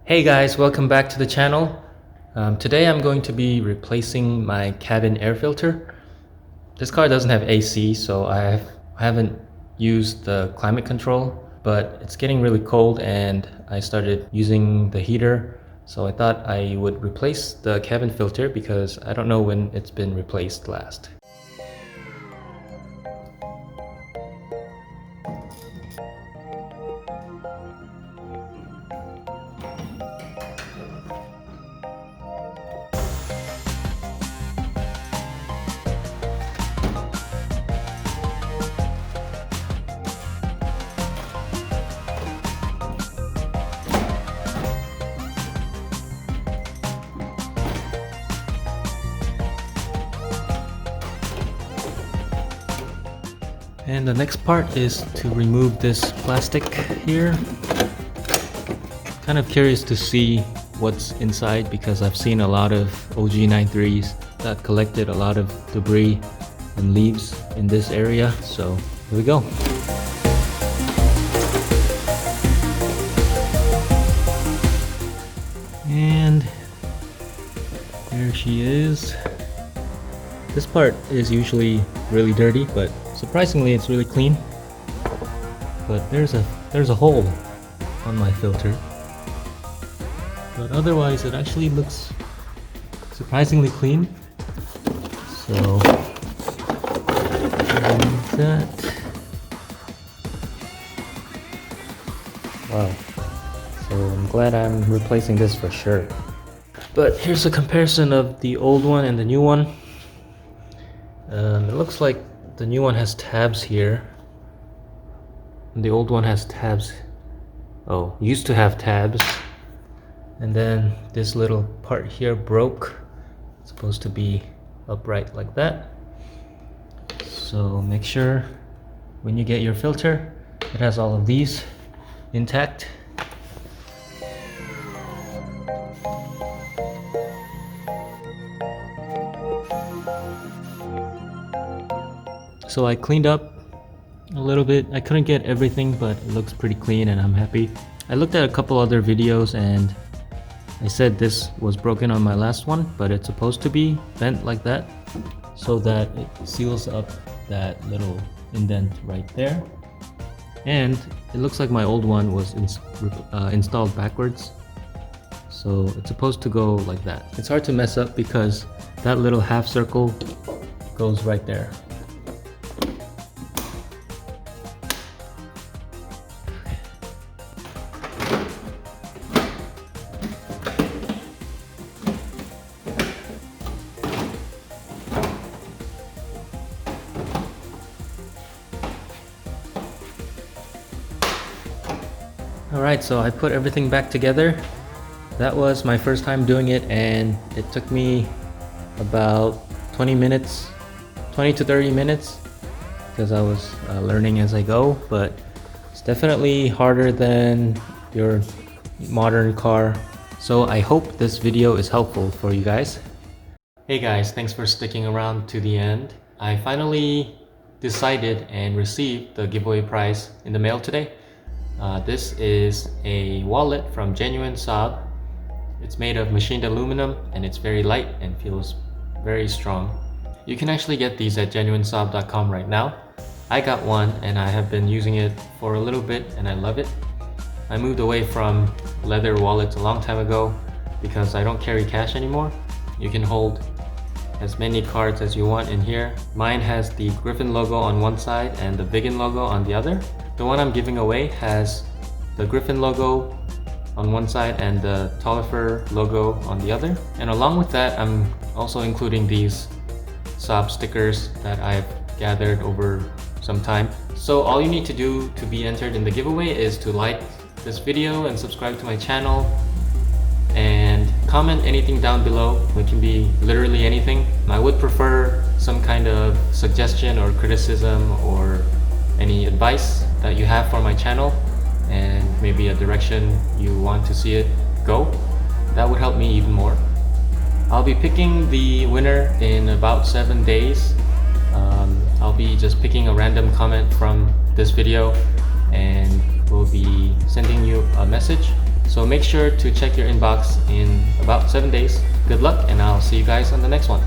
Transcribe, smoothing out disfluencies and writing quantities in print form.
Hey guys, welcome back to the channel. Today I'm going to be replacing my cabin air filter. This car doesn't have AC, so I haven't used the climate control, but it's getting really cold and I started using the heater. So I thought I would replace the cabin filter because I don't know when it's been replaced last. And the next part is to remove this plastic here. Kind of curious to see what's inside because I've seen a lot of og9-3s that collected a lot of debris and leaves in this area. So here we go. And there she is. This part is usually really dirty, but surprisingly it's really clean. But there's a hole on my filter. But otherwise it actually looks surprisingly clean. So that. Wow. So I'm glad I'm replacing this for sure. But here's a comparison of the old one and the new one. It looks like the new one has tabs here. And the old one has tabs. Oh, used to have tabs. And then this little part here broke. It's supposed to be upright like that. So make sure when you get your filter, it has all of these intact. So I cleaned up a little bit. I couldn't get everything, but it looks pretty clean and I'm happy. I looked at a couple other videos and I said this was broken on my last one, but it's supposed to be bent like that so that it seals up that little indent right there. And it looks like my old one was installed backwards. So it's supposed to go like that. It's hard to mess up because that little half circle goes right there. Alright, so I put everything back together. That was my first time doing it and it took me about 20 to 30 minutes because I was learning as I go, but it's definitely harder than your modern car. So I hope this video is helpful for you guys. Hey guys, thanks for sticking around to the end. I finally decided and received the giveaway prize in the mail today. This is a wallet from Genuine SAAB. It's made of machined aluminum and it's very light and feels very strong. You can actually get these at genuinesaab.com right now. I got one and I have been using it for a little bit and I love it. I moved away from leather wallets a long time ago because I don't carry cash anymore. You can hold as many cards as you want in here. Mine has the Griffin logo on one side and the Biggin logo on the other. The one I'm giving away has the Griffin logo on one side and the Tollifer logo on the other. And along with that, I'm also including these SAAB stickers that I've gathered over some time. So all you need to do to be entered in the giveaway is to like this video and subscribe to my channel and comment anything down below. It can be literally anything. I would prefer some kind of suggestion or criticism or any advice that you have for my channel and maybe a direction you want to see it go. That would help me even more. I'll be picking the winner in about 7 days. I'll be just picking a random comment from this video and we'll be sending you a message So make sure to check your inbox in about 7 days. Good luck, and I'll see you guys on the next one.